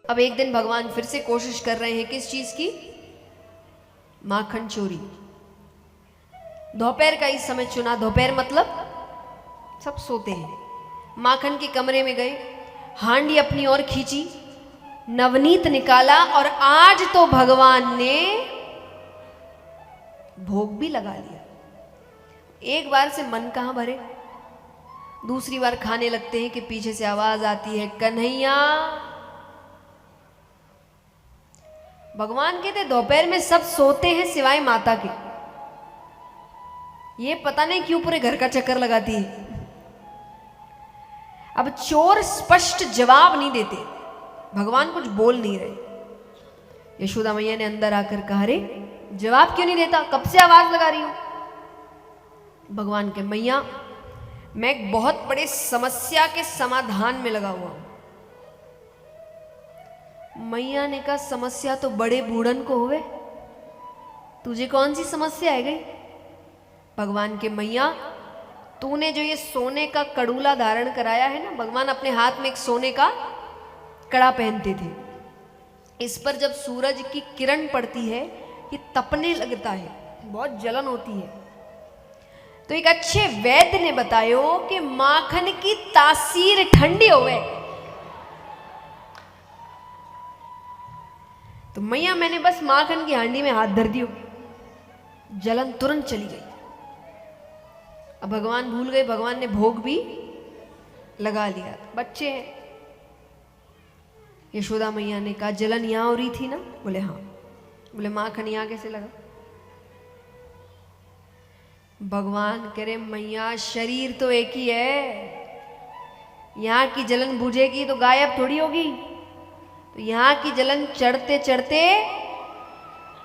अब एक दिन भगवान फिर से कोशिश कर रहे हैं किस चीज की? माखन चोरी। दोपहर का ही समय चुना, दोपहर मतलब सब सोते हैं। माखन के कमरे में गए, हांडी अपनी ओर खींची, नवनीत निकाला और आज तो भगवान ने भोग भी लगा लिया। एक बार से मन कहां भरे, दूसरी बार खाने लगते हैं कि पीछे से आवाज आती है, कन्हैया। भगवान कहते दोपहर में सब सोते हैं सिवाय माता के। ये पता नहीं क्यों पूरे घर का चक्कर लगाती है। अब चोर स्पष्ट जवाब नहीं देते, भगवान कुछ बोल नहीं रहे। यशोदा मैया ने अंदर आकर कहा, रे जवाब क्यों नहीं देता, कब से आवाज लगा रही हूं। भगवान के, मैया मैं एक बहुत बड़े समस्या के समाधान में लगा हुआ हूं। मैया ने कहा, समस्या तो बड़े बूढ़न को हुए, तुझे कौन सी समस्या है गई। भगवान के, मैया तूने जो ये सोने का कड़ूला धारण कराया है ना, भगवान अपने हाथ में एक सोने का कड़ा पहनते थे। इस पर जब सूरज की किरण पड़ती है ये तपने लगता है, बहुत जलन होती है। तो एक अच्छे वैद्य ने बतायो कि माखन की तासीर ठंडी होवे। तो मैया मैंने बस माखन की हांडी में हाथ धर दियो, जलन तुरंत चली गई। अब भगवान भूल गए, भगवान ने भोग भी लगा लिया। बच्चे हैं। यशोदा मैया ने कहा, जलन यहां हो रही थी ना? बोले हाँ। बोले माखन यहां कैसे लगा? भगवान कह रहे, मैया शरीर तो एक ही है, यहां की जलन बुझेगी तो गायब थोड़ी होगी। तो यहां की जलन चढ़ते चढ़ते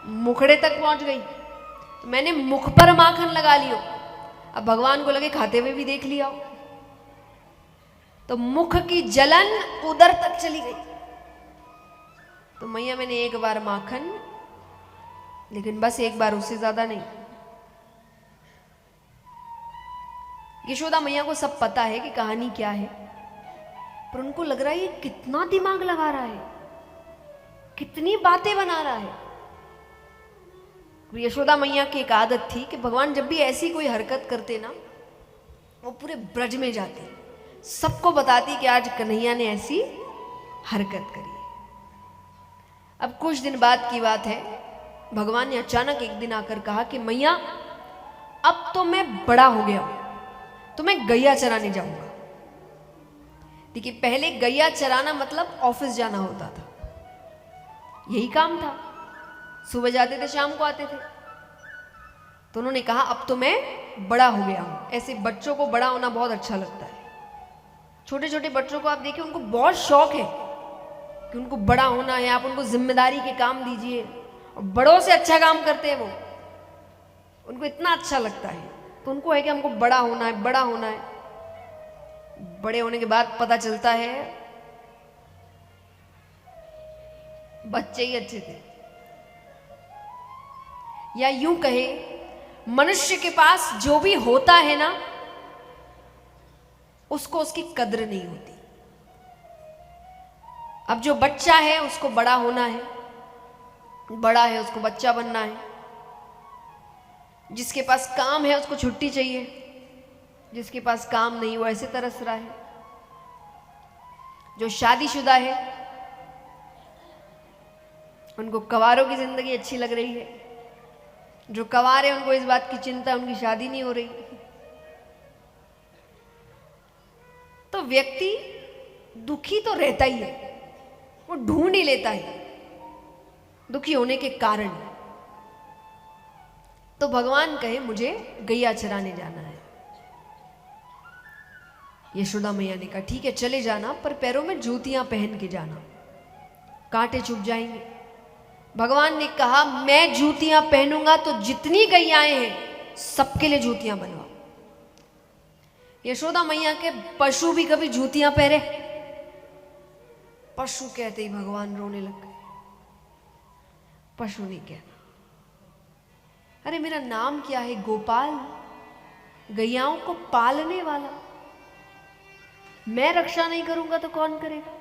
मुखड़े तक पहुंच गई, तो मैंने मुख पर माखन लगा लियो। अब भगवान को लगे खाते हुए भी देख लिया, तो मुख की जलन उधर तक चली गई। तो मैया मैंने एक बार माखन, लेकिन बस एक बार, उससे ज्यादा नहीं। यशोदा मैया को सब पता है कि कहानी क्या है, पर उनको लग रहा है ये कितना दिमाग लगा रहा है, कितनी बातें बना रहा है। यशोदा मैया की एक आदत थी कि भगवान जब भी ऐसी कोई हरकत करते ना, वो पूरे ब्रज में जाती, सबको बताती कि आज कन्हैया ने ऐसी हरकत करी। अब कुछ दिन बाद की बात है, भगवान ने अचानक एक दिन आकर कहा कि मैया अब तो मैं बड़ा हो गया हूं, तो मैं गैया चराने जाऊंगा। देखिए पहले गैया चराना मतलब ऑफिस जाना होता था, यही काम था, सुबह जाते थे शाम को आते थे। तो उन्होंने कहा अब तो मैं बड़ा हो गया हूं। ऐसे बच्चों को बड़ा होना बहुत अच्छा लगता है। छोटे छोटे बच्चों को आप देखिए, उनको बहुत शौक है कि उनको बड़ा होना है, आप उनको जिम्मेदारी के काम दीजिए, और बड़ों से अच्छा काम करते हैं वो, उनको इतना अच्छा लगता है। तो उनको है कि हमको बड़ा होना है, बड़ा होना है। बड़े होने के बाद पता चलता है बच्चे ही अच्छे थे, या यूं कहे मनुष्य के पास जो भी होता है ना, उसको उसकी कद्र नहीं होती। अब जो बच्चा है उसको बड़ा होना है, बड़ा है उसको बच्चा बनना है। जिसके पास काम है उसको छुट्टी चाहिए, जिसके पास काम नहीं वो ऐसे तरस रहा है। जो शादीशुदा है उनको कंवारों की जिंदगी अच्छी लग रही है, जो कंवार है उनको इस बात की चिंता उनकी शादी नहीं हो रही। तो व्यक्ति दुखी तो रहता ही है, वो ढूंढ ही लेता है दुखी होने के कारण। तो भगवान कहे मुझे गैया चराने जाना है। यशोदा मैया ने कहा ठीक है चले जाना, पर पैरों में जूतियां पहन के जाना, कांटे चुभ जाएंगे। भगवान ने कहा मैं जूतियां पहनूंगा तो जितनी गैयाएं हैं सबके लिए जूतियां बनवाओ। यशोदा मैया के पशु भी कभी जूतियां पहने? पशु कहते ही भगवान रोने लग गए। पशु नहीं कहना, अरे मेरा नाम क्या है? गोपाल, गैयाओं को पालने वाला। मैं रक्षा नहीं करूंगा तो कौन करेगा?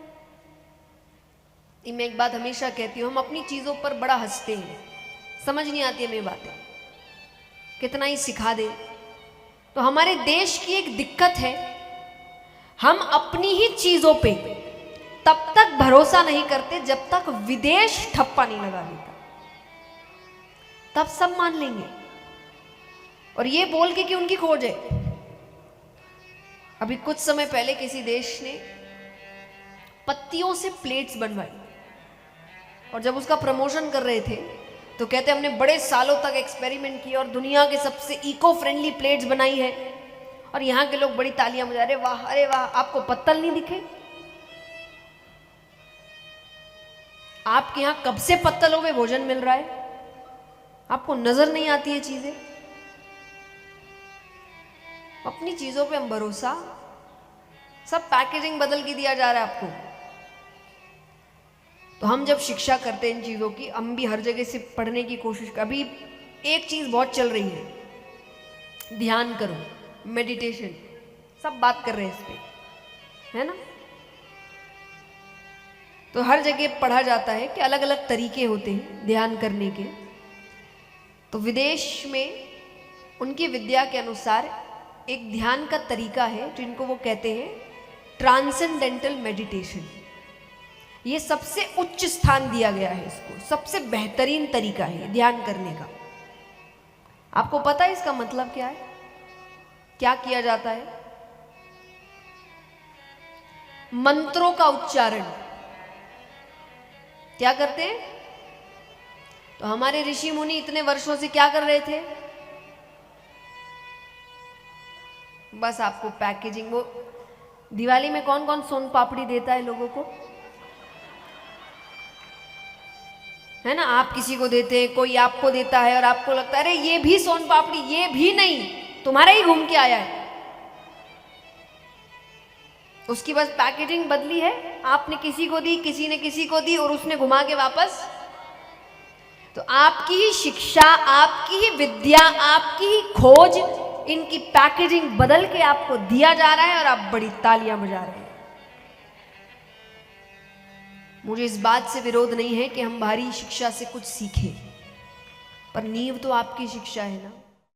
मैं एक बात हमेशा कहती हूँ, हम अपनी चीज़ों पर बड़ा हंसते हैं, समझ नहीं आती हमें बातें, कितना ही सिखा दे। तो हमारे देश की एक दिक्कत है, हम अपनी ही चीज़ों पे तब तक भरोसा नहीं करते जब तक विदेश ठप्पा नहीं लगा देता, तब सब मान लेंगे और ये बोल के कि उनकी खोज है। अभी कुछ समय पहले किसी देश ने पत्तियों से प्लेट्स बनवाई और जब उसका प्रमोशन कर रहे थे तो कहते हमने बड़े सालों तक एक्सपेरिमेंट किया और दुनिया के सबसे इको फ्रेंडली प्लेट्स बनाई है। और यहाँ के लोग बड़ी तालियां बजा रहे, वाह अरे वाह, आपको पत्तल नहीं दिखे? आपके यहाँ कब से पत्तलों में भोजन मिल रहा है, आपको नजर नहीं आती है चीजें? अपनी चीजों पे हम भरोसा, सब पैकेजिंग बदल के दिया जा रहा है आपको। तो हम जब शिक्षा करते हैं इन चीजों की, हम भी हर जगह से पढ़ने की कोशिश। अभी एक चीज बहुत चल रही है, ध्यान करो, मेडिटेशन, सब बात कर रहे हैं इस पे, है ना? तो हर जगह पढ़ा जाता है कि अलग अलग तरीके होते हैं ध्यान करने के। तो विदेश में उनकी विद्या के अनुसार एक ध्यान का तरीका है जिनको वो कहते हैं ट्रांसेंडेंटल मेडिटेशन। ये सबसे उच्च स्थान दिया गया है इसको, सबसे बेहतरीन तरीका है ध्यान करने का। आपको पता है इसका मतलब क्या है? क्या किया जाता है? मंत्रों का उच्चारण। क्या करते हैं? तो हमारे ऋषि मुनि इतने वर्षों से क्या कर रहे थे? बस आपको पैकेजिंग, वो दिवाली में कौन कौन सोन पापड़ी देता है लोगों को, है ना? आप किसी को देते हैं, कोई आपको देता है और आपको लगता है अरे ये भी सोन पापड़ी, ये भी नहीं, तुम्हारा ही घूम के आया है। उसकी बस पैकेजिंग बदली है, आपने किसी को दी, किसी ने किसी को दी और उसने घुमा के वापस। तो आपकी ही शिक्षा, आपकी ही विद्या, आपकी ही खोज, इनकी पैकेजिंग बदल के आपको दिया जा रहा है और आप बड़ी तालियां बजा रहे हैं। मुझे इस बात से विरोध नहीं है कि हम बाहरी शिक्षा से कुछ सीखें, पर नींव तो आपकी शिक्षा है ना।